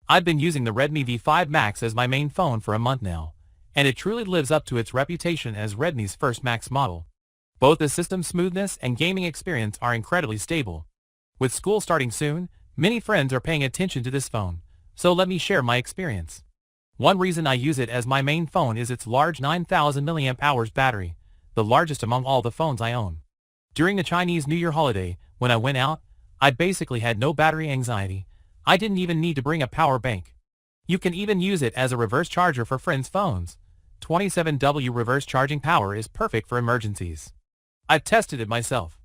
I've been using the Redmi V5 Max as my main phone for a month now, and it truly lives up to its reputation as Redmi's first Max model. Both the system smoothness and gaming experience are incredibly stable. With school starting soon, many friends are paying attention to this phone, so let me share my experience. One reason I use it as my main phone is its large 9000 mAh battery, the largest among all the phones I own. During the Chinese New Year holiday, when I went out, I basically had no battery anxiety. I didn't even need to bring a power bank. You can even use it as a reverse charger for friends' phones. 27W reverse charging power is perfect for emergencies. I've tested it myself.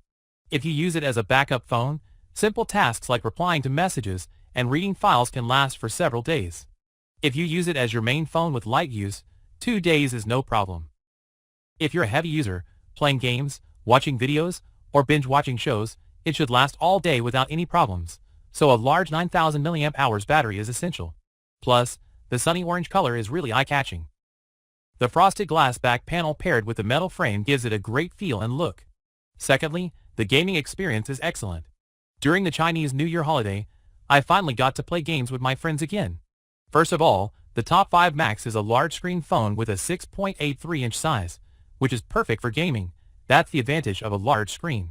If you use it as a backup phone, simple tasks like replying to messages and reading files can last for several days. If you use it as your main phone with light use, 2 days is no problem. If you're a heavy user, playing games, watching videos, or binge watching shows, it should last all day without any problems, so a large 9000 mAh battery is essential. Plus, the sunny orange color is really eye-catching. The frosted glass back panel paired with the metal frame gives it a great feel and look. Secondly, the gaming experience is excellent. During the Chinese New Year holiday, I finally got to play games with my friends again. First of all, the Top 5 Max is a large-screen phone with a 6.83-inch size, which is perfect for gaming. That's the advantage of a large screen.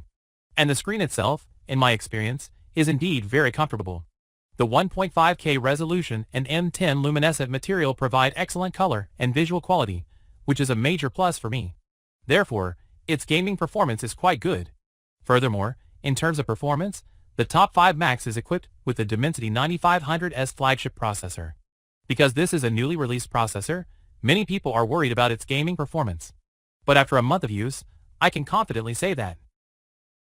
And the screen itself, in my experience, is indeed very comfortable. The 1.5K resolution and M10 luminescent material provide excellent color and visual quality, which is a major plus for me. Therefore, its gaming performance is quite good. Furthermore, in terms of performance, the Top 5 Max is equipped with the Dimensity 9500S flagship processor. Because this is a newly released processor, many people are worried about its gaming performance. But after a month of use, I can confidently say that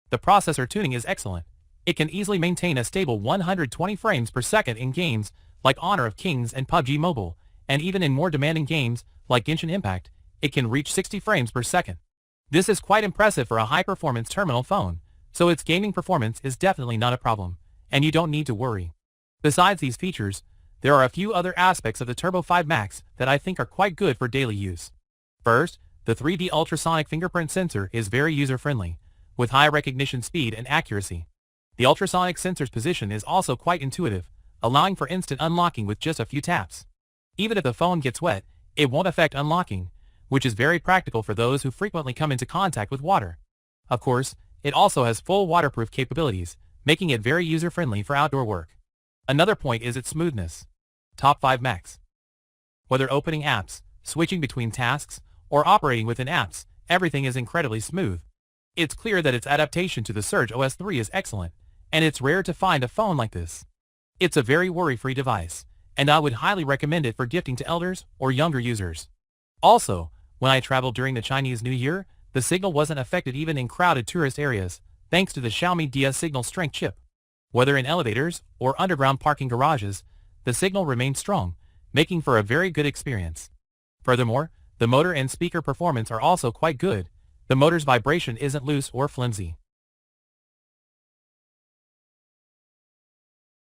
the processor tuning is excellent. It can easily maintain a stable 120 frames per second in games like Honor of Kings and PUBG Mobile, and even in more demanding games like Genshin Impact, it can reach 60 frames per second. This is quite impressive for a high-performance terminal phone, so its gaming performance is definitely not a problem, and you don't need to worry. Besides these features, there are a few other aspects of the Turbo 5 Max that I think are quite good for daily use. First, the 3D ultrasonic fingerprint sensor is very user-friendly, with high recognition speed and accuracy. The ultrasonic sensor's position is also quite intuitive, allowing for instant unlocking with just a few taps. Even if the phone gets wet, it won't affect unlocking, which is very practical for those who frequently come into contact with water. Of course, it also has full waterproof capabilities, making it very user-friendly for outdoor work. Another point is its smoothness. Top 5 Max. Whether opening apps, switching between tasks, or operating within apps, everything is incredibly smooth. It's clear that its adaptation to the Surge OS 3 is excellent, and it's rare to find a phone like this. It's a very worry-free device, and I would highly recommend it for gifting to elders or younger users. Also, when I traveled during the Chinese New Year, the signal wasn't affected even in crowded tourist areas, thanks to the Xiaomi Dia signal strength chip. Whether in elevators or underground parking garages, the signal remained strong, making for a very good experience. Furthermore, the motor and speaker performance are also quite good. The motor's vibration isn't loose or flimsy.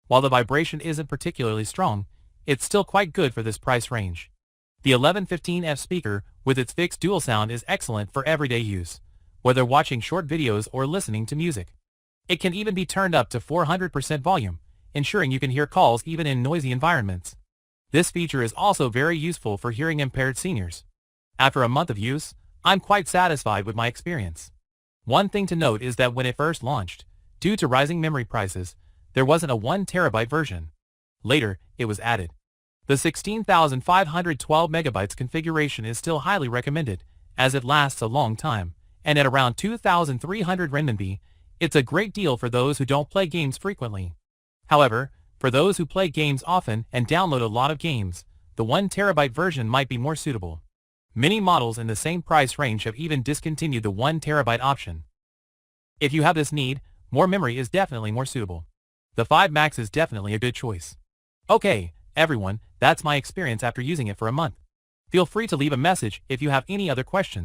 While the vibration isn't particularly strong, it's still quite good for this price range. The 1115F speaker with its fixed dual sound is excellent for everyday use, whether watching short videos or listening to music. It can even be turned up to 400% volume, ensuring you can hear calls even in noisy environments. This feature is also very useful for hearing-impaired seniors. After a month of use, I'm quite satisfied with my experience. One thing to note is that when it first launched, due to rising memory prices, there wasn't a 1TB version. Later, it was added. The 16,512 MB configuration is still highly recommended, as it lasts a long time, and at around 2,300 renminbi, it's a great deal for those who don't play games frequently. However, for those who play games often and download a lot of games, the 1TB version might be more suitable. Many models in the same price range have even discontinued the 1TB option. If you have this need, more memory is definitely more suitable. The 5 Max is definitely a good choice. Okay, everyone, that's my experience after using it for a month. Feel free to leave a message if you have any other questions.